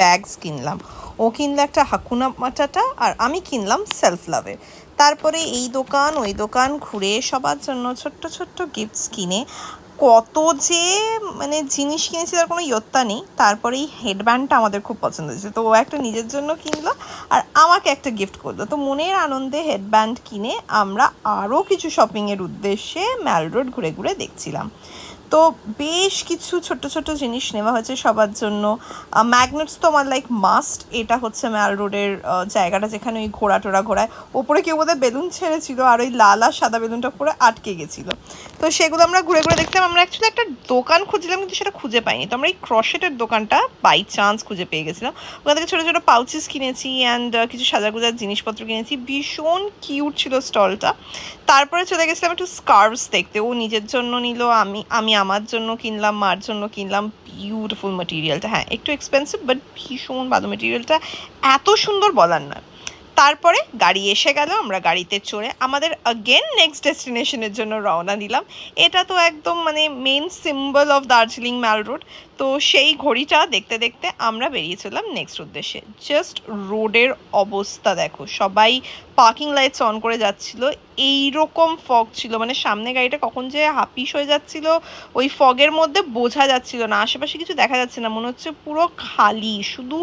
Bags কিনলাম। ও কিনলো একটা হাকুনা মাটাটা আর আমি কিনলাম সেলফ লাভের। তারপরে এই দোকান ওই দোকান ঘুরে সবার জন্য ছোট্ট ছোট্ট গিফটস কিনে কত যে মানে জিনিস কিনেছি তার কোনো ইয়ত্তা নেই। তারপরে এই হেডব্যান্ডটা আমাদের খুব পছন্দ হয়েছে, তো ও একটা নিজের জন্য কিনলো আর আমাকে একটা গিফট করলো। তো মনের আনন্দে হেডব্যান্ড কিনে আমরা আরও কিছু শপিংয়ের উদ্দেশ্যে ম্যাল রোড ঘুরে ঘুরে দেখছিলাম। তো বেশ কিছু ছোট্ট ছোট্ট জিনিস নেওয়া হয়েছে সবার জন্য। ম্যাগনেটস তো আমার লাইক মাস্ট। এটা হচ্ছে ম্যাল রোডের জায়গাটা যেখানে ওই ঘোড়া টোড়া ঘোরায়, ওপরে কেউ বোধহয় বেলুন ছেড়েছিল আর ওই লাল আর সাদা বেলুনটা পুরো আটকে গেছিলো। তো সেগুলো আমরা ঘুরে ঘুরে দেখতাম। আমরা অ্যাকচুয়ালি একটা দোকান খুঁজছিলাম কিন্তু সেটা খুঁজে পাইনি, তো আমরা এই ক্রশেটের দোকানটা বাই চান্স খুঁজে পেয়ে গেছিলাম। ওখান থেকে ছোটো ছোটো পাউচেস কিনেছি অ্যান্ড কিছু সাজাগুজার জিনিসপত্র কিনেছি। ভীষণ কিউট ছিল স্টলটা। তারপরে চলে গেছিলাম একটু স্কার্ভস দেখতে। ও নিজের জন্য নিল, আমি আমার জন্য কিনলাম, মার জন্য কিনলাম। বিউটিফুল মেটেরিয়ালটা, হ্যাঁ একটু এক্সপেন্সিভ বাট ভীষণ ভালো মেটেরিয়ালটা, এত সুন্দর বলার না। তারপরে গাড়ি এসে গেল, আমরা গাড়িতে চড়ে আমাদের অগেন নেক্সট ডেস্টিনেশনের জন্য রওনা দিলাম। এটা তো একদম মানে main symbol of Darjeeling mall road. তো সেই ঘড়িটা দেখতে দেখতে আমরা বেরিয়ে চললাম নেক্সট উদ্দেশ্যে। জাস্ট রোডের অবস্থা দেখো, সবাই পার্কিং লাইটস অন করে যাচ্ছিল। এইরকম ফগ ছিল, মানে সামনে গাড়িটা কখন যে হাপিস হয়ে যাচ্ছিল ওই ফগের মধ্যে বোঝা যাচ্ছিল না, আশেপাশে কিছু দেখা যাচ্ছে না, মনে হচ্ছে পুরো খালি, শুধু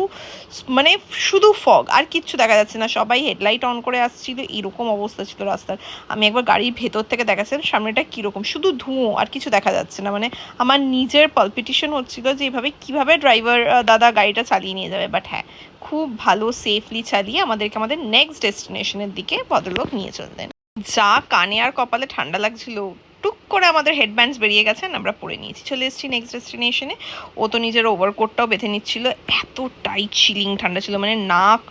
মানে শুধু ফগ আর কিচ্ছু দেখা যাচ্ছে না। সবাই হেডলাইট অন করে আসছিল, এরকম অবস্থা ছিল রাস্তার। আমি একবার গাড়ির ভেতর থেকে দেখাচ্ছিলাম সামনেটা কীরকম, শুধু ধুঁয়ো আর কিছু দেখা যাচ্ছে না। মানে আমার নিজের পালপিটেশন হচ্ছিল যে এইভাবে কীভাবে ড্রাইভার দাদা গাড়িটা চালিয়ে নিয়ে যাবে। বাট হ্যাঁ, খুব ভালো সেফলি চালিয়ে আমাদেরকে আমাদের নেক্সট ডেস্টিনেশনের দিকে ভদ্রলোক নিয়ে চললেন। যা কানে আর কপালে ঠান্ডা লাগছিল, টুক করে আমাদের হেডব্যান্ডস বেরিয়ে গেছেন, আমরা পরে নিয়েছি, চলে এসেছি নেক্সট ডেস্টিনেশনে। ও তো নিজের ওভারকোটটাও বেঁধে নিচ্ছিল, এতটাই চিলিং ঠান্ডা ছিল, মানে নাক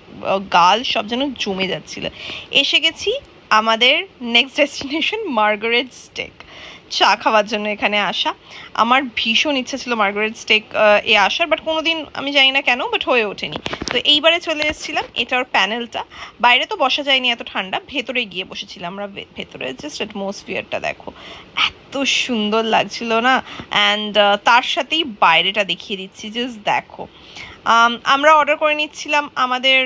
গাল সব যেন জমে যাচ্ছিল। এসে গেছি আমাদের নেক্সট ডেস্টিনেশন মার্গারেট স্টেক। চা খাওয়ার জন্য এখানে আসা। আমার ভীষণ ইচ্ছা ছিল মার্গারেট স্টেক এ আসার, বাট কোনো দিন আমি জানি না কেন বাট হয়ে ওঠেনি। তো এইবারে চলে এসেছিলাম, এটা ওর প্যানেলটা। বাইরে তো বসা যায়নি এত ঠান্ডা, ভেতরে গিয়ে বসেছিলাম আমরা। ভেতরে জাস্ট অ্যাটমসফিয়ারটা দেখো, এত সুন্দর লাগছিল না। অ্যান্ড তার সাথেই বাইরেটা দেখিয়ে দিচ্ছি, জাস্ট দেখো। আমরা অর্ডার করে নিচ্ছিলাম আমাদের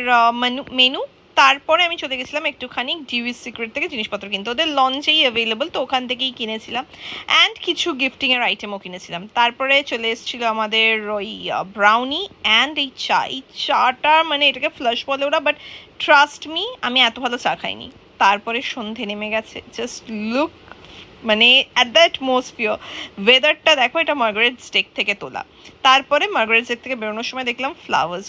মেনু। তারপরে আমি চলে গেছিলাম একটুখানি ডিউইস সিক্রেট থেকে জিনিসপত্র কিনতে, ওদের লঞ্চেই অ্যাভেলেবল, তো ওখান থেকেই কিনেছিলাম। অ্যান্ড কিছু গিফটিংয়ের আইটেমও কিনেছিলাম। তারপরে চলে এসেছিলো আমাদের ওই ব্রাউনি অ্যান্ড এই চা। এই চাটা মানে এটাকে ফ্লাশ বলে ওরা, বাট ট্রাস্ট মি আমি এত ভালো চা খাইনি। তারপরে সন্ধে নেমে গেছে, জাস্ট লুক মানে অ্যাট দ্য অ্যাটমসফিয়ার, ওয়েদারটা দেখো। এটা মার্গারেট স্টেক থেকে তোলা। তারপরে মার্গারেট স্টেক থেকে বেরোনোর সময় দেখলাম ফ্লাওয়ার্স